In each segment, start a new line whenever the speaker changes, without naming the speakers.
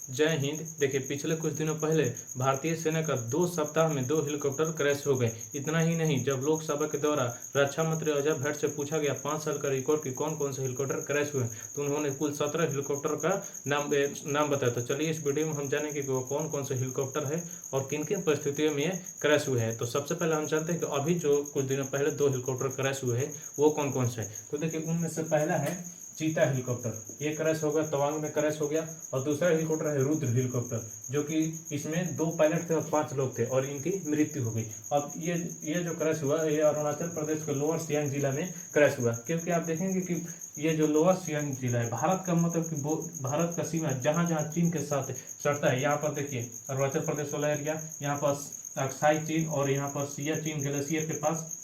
जय हिंद। देखिए, पिछले कुछ दिनों पहले भारतीय सेना का 2 सप्ताह में 2 हेलीकॉप्टर क्रैश हो गए। इतना ही नहीं, जब लोकसभा के दौरान रक्षा मंत्री अजय भट्ट से पूछा गया 5 साल का रिकॉर्ड कि कौन कौन से हेलीकॉप्टर क्रैश हुए, तो उन्होंने कुल 17 हेलीकॉप्टर का नाम बताया। तो चलिए इस वीडियो में हम जानेंगे कि वो कौन कौन से हेलीकॉप्टर है और किन किन परिस्थितियों में ये क्रैश हुए हैं। तो सबसे पहले हम जानते हैं कि अभी जो कुछ दिनों पहले 2 हेलीकॉप्टर क्रैश हुए हैं वो कौन कौन से हैं। तो देखिए, उनमें से पहला है चीता हेलीकॉप्टर, ये क्रैश हो गया, तवांग में क्रैश हो गया। और दूसरा हेलीकॉप्टर है रुद्र हेलीकॉप्टर, जो कि इसमें 2 पायलट थे और 5 लोग थे और इनकी मृत्यु हो गई। अब ये जो क्रैश हुआ ये अरुणाचल प्रदेश के लोअर सियांग जिला में क्रैश हुआ, क्योंकि आप देखेंगे कि ये जो लोअर सियांग जिला है, भारत का मतलब कि भारत का सीमा जहाँ जहाँ चीन के साथ सटता है, यहाँ पर देखिए अरुणाचल प्रदेश वाला एरिया, यहाँ पर अक्साई चीन और यहाँ पर सियाचिन ग्लेशियर के पास,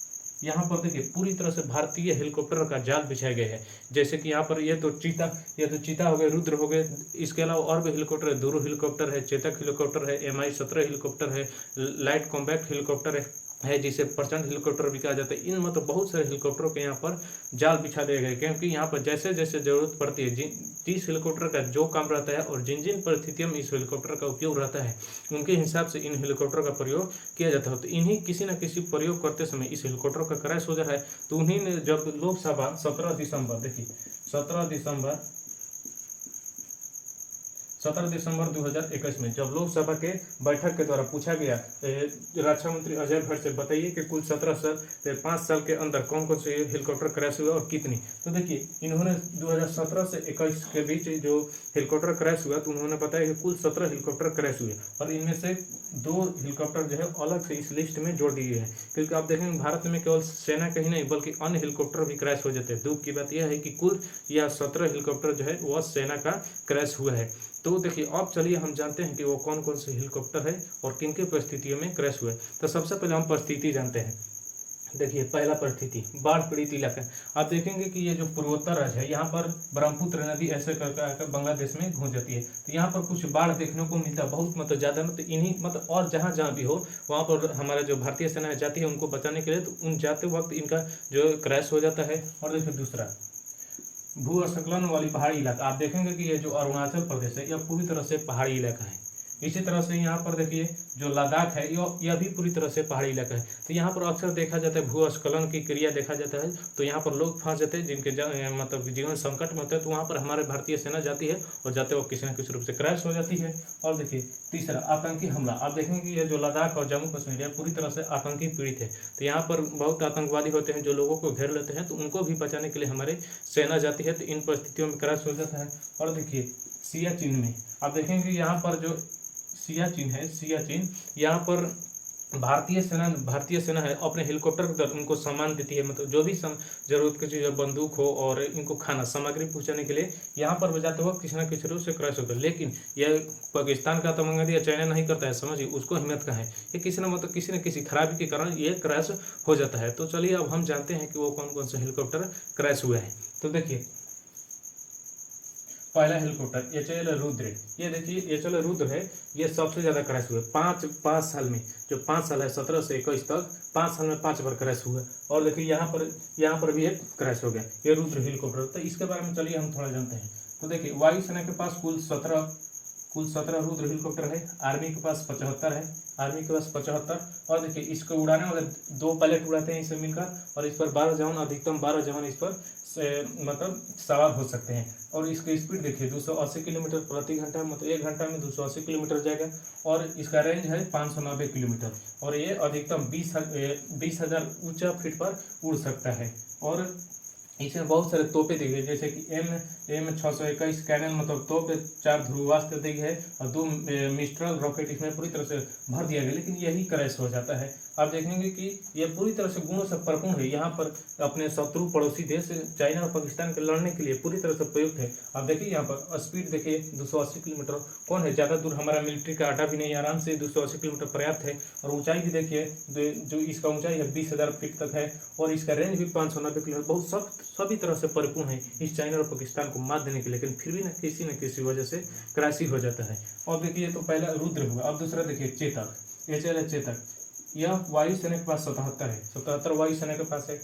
यहाँ पर देखिए पूरी तरह से भारतीय हेलीकॉप्टर का जाल बिछाए गए हैं। जैसे कि यहाँ पर ये तो चीता हो गए, रुद्र हो गए। इसके अलावा और भी हेलीकॉप्टर है, दूरो हेलीकॉप्टर है, चेतक हेलीकॉप्टर है, MI-17 हेलीकॉप्टर है, लाइट कॉम्बैक्ट हेलीकॉप्टर है जिसे प्रचंड हेलीकॉप्टर भी कहा जाता है। इन मतलब बहुत सारे हेलीकॉप्टरों के यहाँ पर जाल बिछा दिए गए, क्योंकि यहाँ पर जैसे जैसे जरूरत पड़ती है, जिस हेलीकॉप्टर का जो काम रहता है और जिन जिन परिस्थितियों में इस हेलीकॉप्टर का उपयोग रहता है, उनके हिसाब से इन हेलीकॉप्टर का प्रयोग किया जाता है। तो इन्हीं किसी न किसी प्रयोग करते समय इस हेलीकॉप्टर का क्रैश हो जाता है। तो उन्हीं ने जब लोकसभा 17 दिसंबर 2021 में जब लोकसभा के बैठक के द्वारा पूछा गया रक्षा मंत्री अजय भट्ट से, बताइए कि कुल 5 साल के अंदर कौन कौन से हेलीकॉप्टर क्रैश हुए और कितनी। तो देखिए, इन्होंने 2017 से 21 के बीच जो हेलीकॉप्टर क्रैश हुआ, तो उन्होंने बताया कि कुल 17 हेलीकॉप्टर क्रैश हुए और इनमें से 2 हेलीकॉप्टर जो है अलग से इस लिस्ट में जोड़ दिए हैं, क्योंकि आप देखेंगे भारत में केवल सेना का ही नहीं बल्कि अन्य हेलीकॉप्टर भी क्रैश हो जाते हैं। दुख की बात यह है कि कुल यह 17 हेलीकॉप्टर जो है वह सेना का क्रैश हुआ है। तो देखिए, अब चलिए हम जानते हैं कि वो कौन कौन से हेलीकॉप्टर है और किन किन परिस्थितियों में क्रैश हुए। तो सबसे पहले हम परिस्थिति जानते हैं। देखिए, पहला परिस्थिति बाढ़ पीड़ित इलाका। आप देखेंगे कि ये जो पूर्वोत्तर राज्य है, यहाँ पर ब्रह्मपुत्र नदी ऐसे करके बांग्लादेश में घुस जाती है, तो यहाँ पर कुछ बाढ़ देखने को मिलता है, बहुत मतलब ज़्यादा, मतलब इन्हीं मतलब और जहाँ जहाँ भी हो वहाँ पर हमारा जो भारतीय सेना जाती है उनको बचाने के लिए, तो उन जाते वक्त इनका जो क्रैश हो जाता है। और देखिए दूसरा भूस्खलन वाली पहाड़ी इलाका। आप देखेंगे कि ये जो अरुणाचल प्रदेश है यह पूरी तरह से पहाड़ी इलाका है। इसी तरह से यहाँ पर देखिए जो लद्दाख है यह भी पूरी तरह से पहाड़ी इलाका है। तो यहाँ पर अक्सर देखा जाता है भूस्खलन की क्रिया देखा जाता है, तो यहाँ पर लोग फंस जाते हैं जिनके मतलब जीवन संकट में होते हैं, तो वहाँ पर हमारे भारतीय सेना जाती है और जाते वक्त किसी न किसी रूप से क्रैश हो जाती है। और देखिए तीसरा आतंकी हमला। आप देखेंगे कि ये जो लद्दाख और जम्मू कश्मीर है पूरी तरह से आतंकी पीड़ित है, तो यहाँ पर बहुत आतंकवादी होते हैं जो लोगों को घेर लेते हैं, तो उनको भी बचाने के लिए हमारे सेना जाती है, तो इन परिस्थितियों में क्रैश हो जाता है। और देखिए सियाचिन में आप देखेंगे यहाँ पर जो सियाचिन यहाँ पर भारतीय सेना है अपने हेलीकॉप्टर के द्वारा उनको सामान देती है, मतलब जो भी जरूरत की चीज़, बंदूक हो और इनको खाना सामग्री पहुंचाने के लिए यहाँ पर बजाते हुआ किसी न किसी रूप से क्रैश होता है। लेकिन यह पाकिस्तान का आतंकवादी या चाइना नहीं करता है, समझिए उसको हिम्मत का है, ये किसी न किसी खराबी के कारण ये क्रैश हो जाता है। तो चलिए अब हम जानते हैं कि वो कौन कौन से हेलीकॉप्टर क्रैश हुए हैं। तो देखिए पहला हेलीकॉप्टर एचएएल रुद्र, ये देखिए एचएएल रुद्र है, ये सबसे ज्यादा क्रैश हुए पाँच साल में, जो 5 साल है 17 से 21 तक 5 साल में 5 बार क्रैश हुआ। और देखिए यहाँ पर भी एक क्रैश हो गया, ये रुद्र हेलीकॉप्टर। तो इसके बारे में चलिए हम थोड़ा जानते हैं। तो देखिए वायुसेना के पास कुल 17 रुद्र हेलीकॉप्टर है, आर्मी के पास 75 और देखिए इसको उड़ाने वाले 2 पायलट उड़ाते हैं इसे मिलकर, और इस पर 12 जवान, अधिकतम 12 जवान इस पर मतलब सवार हो सकते हैं। और इसकी स्पीड देखिए 280 किलोमीटर प्रति घंटा, मतलब 1 घंटा में 280 किलोमीटर जाएगा। और इसका रेंज है 590 किलोमीटर और ये अधिकतम 20,000 ऊंचा फीट पर उड़ सकता है। और इसमें बहुत सारे तोपे दी गई, जैसे कि M621 कैनन मतलब तोप, 4 ध्रुवास्त्र दी है और 2 मिस्ट्रल रॉकेट इसमें पूरी तरह से भर दिया गया, लेकिन यही क्रैश हो जाता है। आप देखेंगे कि यह पूरी तरह से गुणों से परिपूर्ण है, यहाँ पर अपने शत्रु पड़ोसी देश चाइना और पाकिस्तान के लड़ने के लिए पूरी तरह से प्रयुक्त है। आप देखिए यहाँ पर स्पीड देखिए 280 किलोमीटर, कौन है ज़्यादा दूर, हमारा मिलिट्री का अड्डा भी नहीं, आराम से 280 किलोमीटर पर्याप्त है। और ऊंचाई भी देखिए जो इसका ऊंचाई है 20,000 फीट तक है और इसका रेंज भी 590 किलोमीटर, बहुत सभी तरह से परिपूर्ण है इस चाइना और पाकिस्तान को मात देने के लिए, लेकिन फिर भी न किसी वजह से क्रैश हो जाता है। और देखिए तो पहला रुद्र हुआ। अब दूसरा देखिए चेतक, एचएएल चेतक, यह वायुसेना के पास 77 है, 77 वायुसेना के पास है।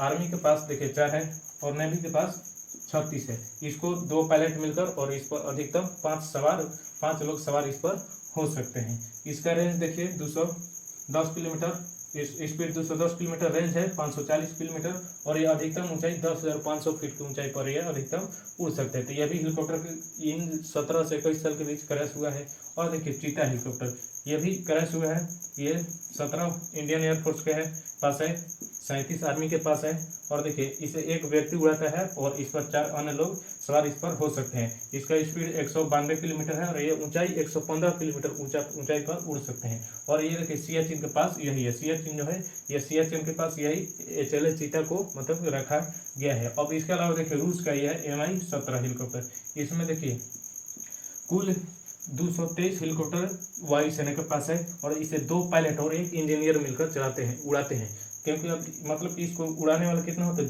आर्मी के पास देखिए 4 है और नेवी के पास 36 है। इसको 2 पायलट मिलकर और इस पर अधिकतम 5 लोग सवार इस पर हो सकते हैं। इसका रेंज देखिए 210 किलोमीटर, स्पीड 210 किलोमीटर, रेंज है 540 किलोमीटर और ये अधिकतम ऊंचाई 10,500 फीट की ऊंचाई पर यह अधिकतम उड़ सकते हैं। तो यह भी हेलीकॉप्टर इन 17 से 21 साल के बीच क्रैश हुआ है। और देखिए चीता हेलीकॉप्टर ये भी क्रैश हुआ है। ये 17 इंडियन एयरफोर्स के है पास है, 37 आर्मी के पास है। और देखिए इसे एक व्यक्ति उड़ाता है और इस पर 4 अन्य लोग सवार इस पर हो सकते हैं। इसका स्पीड 192 किलोमीटर है और ये ऊंचाई 115 किलोमीटर ऊंचाई पर उड़ सकते हैं। और ये देखिए सियाचिन के पास यही है, सियाचिन जो है ये सियाचिन के पास यही HLA चीता को मतलब रखा गया है। अब इसके अलावा देखिए रूस का यह है Mi-17 हेलीकॉप्टर। इसमें देखिए कुल 223 हेलीकॉप्टर वायुसेना के पास है और इसे 2 पायलट और 1 इंजीनियर मिलकर चलाते हैं, उड़ाते हैं। क्योंकि अब मतलब कि इसको उड़ाने वाले कितने होते हैं?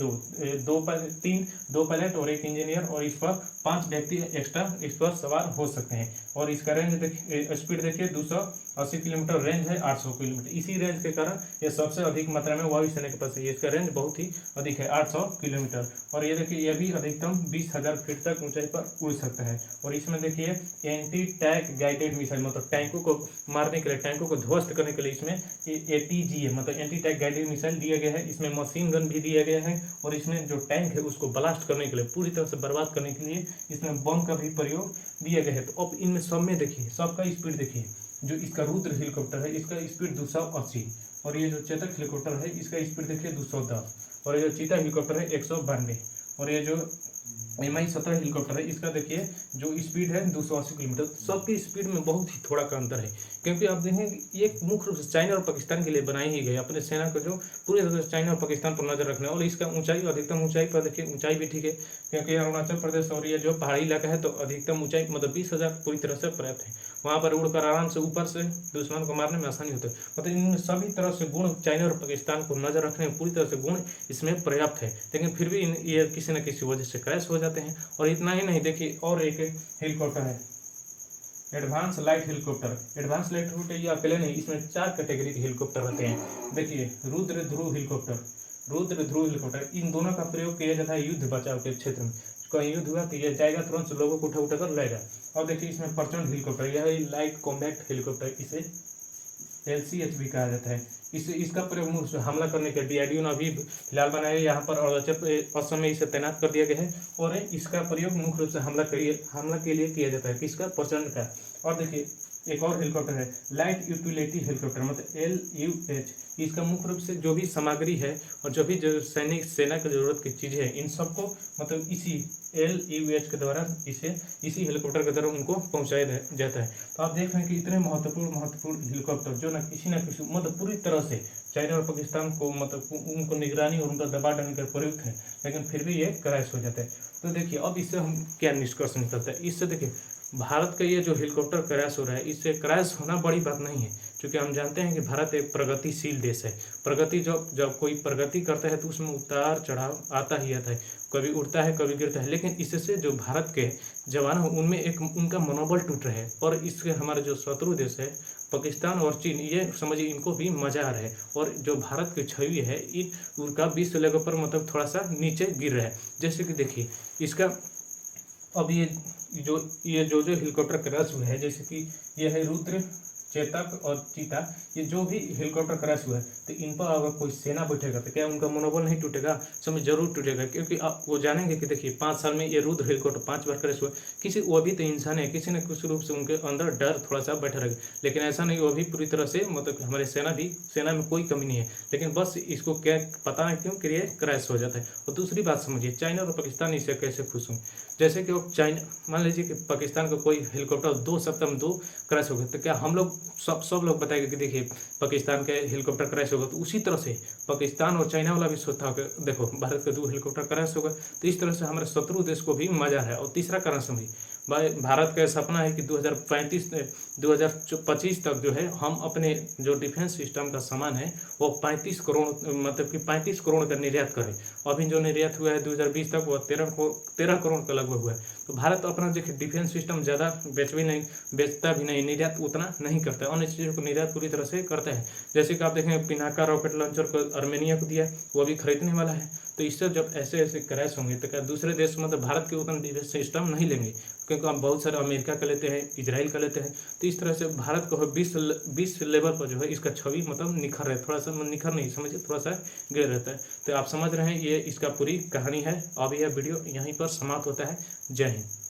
2 पायलट और 1 इंजीनियर और इस पर 5 व्यक्ति एक्स्ट्रा इस पर सवार हो सकते हैं। और इसका रेंज देखिए, स्पीड देखिए 280 किलोमीटर, रेंज है 800 किलोमीटर। इसी रेंज के कारण यह सबसे अधिक मात्रा में वायुसेना के पास है। इसका रेंज बहुत ही अधिक है 800 किलोमीटर। और ये देखिए यह भी अधिकतम 20,000 फीट तक ऊंचाई पर उड़ सकता है। और इसमें देखिए एंटी टैंक गाइडेड मिसाइल, मतलब टैंकों को मारने के लिए, टैंकों को ध्वस्त करने के लिए इसमें ATGM मतलब एंटी टैंक गाइडेड मिसाइल दिया गया है। इसमें मशीन गन भी दिया गया है और इसमें जो टैंक है उसको ब्लास्ट करने के लिए, पूरी तरह से बर्बाद करने के लिए इसमें बम का भी प्रयोग दिया गया है। तो अब इनमें सब में देखिए सबका स्पीड देखिए, जो इसका रुद्र हेलीकॉप्टर है इसका स्पीड 280 और ये जो चेतक हेलीकॉप्टर है इसका स्पीड देखिए 210 और ये जो चीता हेलीकॉप्टर है 192 और ये जो Mi-17 हेलीकॉप्टर है इसका देखिए जो स्पीड है 280 किलोमीटर। सबकी स्पीड में बहुत ही थोड़ा का अंतर है। क्योंकि आप देखेंगे ये मुख्य रूप से चाइना और पाकिस्तान के लिए बनाई ही गई, अपने सेना को जो पूरी तरह से चाइना और पाकिस्तान पर नजर रखने। और इसका ऊंचाई, अधिकतम ऊंचाई पर देखिए ऊंचाई भी ठीक है, क्योंकि अरुणाचल प्रदेश और ये जो पहाड़ी इलाका है तो अधिकतम ऊंचाई मतलब 20,000 पूरी तरह से पर्याप्त है। वहाँ पर उड़कर आराम से ऊपर से दुश्मन को मारने में आसानी होती है। मतलब इन सभी तरह से गुण चाइना और पाकिस्तान को नजर रखने में पूरी तरह से गुण इसमें पर्याप्त है, लेकिन फिर भी ये किसी न किसी वजह से क्रैश हो जाते हैं। और इतना ही नहीं, देखिए और एक हेलीकॉप्टर है advance light helicopter. Advance light helicopter ये अकेले नहीं, इसमें 4 कैटेगरी के हेलीकॉप्टर रहते हैं। देखिए रुद्र ध्रुव हेलीकॉप्टर, इन दोनों का प्रयोग किया जाता है युद्ध बचाव के क्षेत्र में। कहीं युद्ध हुआ तो ये जाएगा तुरंत लोगों को उठा कर लाएगा। और देखिए इसमें प्रचंड हेलीकॉप्टर, यह लाइट कॉम्बैक्ट हेलीकॉप्टर, इसे LCH भी कहा जाता है। इसका प्रयोग हमला करने के DRDO ने अभी फिलहाल बनाया है यहाँ पर अरुणाचल असम में इसे तैनात कर दिया गया है। और इसका प्रयोग मुख्य रूप से हमला के लिए किया जाता है, किसका? प्रचंड का। और देखिए एक और हेलीकॉप्टर है लाइट यूटिलिटी हेलीकॉप्टर मतलब LUH। इसका मुख्य रूप से जो भी सामग्री है और जो भी जो सैनिक सेना की जरूरत की चीजें हैं इन सबको मतलब इसी LUH के द्वारा इसी हेलीकॉप्टर के द्वारा उनको पहुंचाया जाता है। तो आप देख रहे हैं कि इतने महत्वपूर्ण हेलीकॉप्टर जो न किसी मतलब पूरी तरह से चाइना और पाकिस्तान को मतलब उनको निगरानी और उनका दबाव डालने का प्रयुक्त है, लेकिन फिर भी ये क्रैश हो जाता है। तो देखिए अब इससे हम क्या निष्कर्ष निकलता है? इससे देखिए भारत का ये जो हेलीकॉप्टर क्रैश हो रहा है इससे क्रैश होना बड़ी बात नहीं है, क्योंकि हम जानते हैं कि भारत एक प्रगतिशील देश है। प्रगति जब कोई प्रगति करता है तो उसमें उतार चढ़ाव आता ही आता है, कभी उड़ता है कभी गिरता है। लेकिन इससे जो भारत के जवान हैं उनमें एक उनका मनोबल टूट रहा है और इसके हमारे जो शत्रु देश है पाकिस्तान और चीन, ये समझिए इनको भी मजा आ रहा है और जो भारत की छवि है उनका विश्व लेवल पर मतलब थोड़ा सा नीचे गिर रहा है। जैसे कि देखिए इसका अब ये जो हेलीकॉप्टर क्रैश हुए हैं, जैसे कि ये है रुद्र, चेतक और चीता, ये जो भी हेलीकॉप्टर क्रैश हुआ है तो इन पर अगर कोई सेना बैठेगा तो क्या उनका मनोबल नहीं टूटेगा? समय जरूर टूटेगा, क्योंकि आप वो जानेंगे कि देखिए 5 साल में ये रुद्र हेलीकॉप्टर 5 बार क्रैश हुआ। वो भी तो इंसान है, किसी न किसी रूप से उनके अंदर डर थोड़ा सा बैठा रहेगा। लेकिन ऐसा नहीं, वो भी पूरी तरह से मतलब हमारे सेना में कोई कमी नहीं है, लेकिन बस इसको क्या पता नहीं क्यों कि ये क्रैश हो जाता है। और दूसरी बात समझिए, चाइना और पाकिस्तान इससे कैसे खुश हों? जैसे कि चाइना मान लीजिए कि पाकिस्तान का कोई हेलीकॉप्टर 2 सप्ताह में 2 क्रैश हो गए, तो क्या हम लोग सब लोग बताएंगे कि देखिए पाकिस्तान के हेलीकॉप्टर क्रैश होगा? तो उसी तरह से पाकिस्तान और चाइना वाला भी सोचता होगा देखो भारत के 2 हेलीकॉप्टर क्रैश होगा। तो इस तरह से हमारे शत्रु देश को भी मजा है। और तीसरा कारण समझिए, भारत का सपना है कि 2025 तक जो है हम अपने जो डिफेंस सिस्टम का सामान है वो 35 करोड़ मतलब कि 35 करोड़ का निर्यात करें। अभी जो निर्यात हुआ है 2020 तक वो 13 करोड़ का लगभग हुआ है। तो भारत अपना देखिए डिफेंस सिस्टम ज़्यादा बेचता भी नहीं, निर्यात उतना नहीं करता है, अन्य चीज़ों को निर्यात पूरी तरह से करता है। जैसे कि आप देखें पिनाका रॉकेट लॉन्चर को आर्मेनिया को दिया, वो भी खरीदने वाला है। तो इससे जब ऐसे ऐसे क्रैश होंगे तो क्या दूसरे देश मतलब भारत के उतना डिफेंस सिस्टम नहीं लेंगे, क्योंकि हम बहुत सारे अमेरिका का लेते हैं, इजराइल का लेते हैं। तो इस तरह से भारत को विश्व लेवल पर जो है इसका छवि मतलब निखर रहा है, थोड़ा सा निखर नहीं समझिए, थोड़ा सा गिर रहता है। तो आप समझ रहे हैं ये इसका पूरी कहानी है। अब यह वीडियो यहीं पर समाप्त होता है। जय हिंद।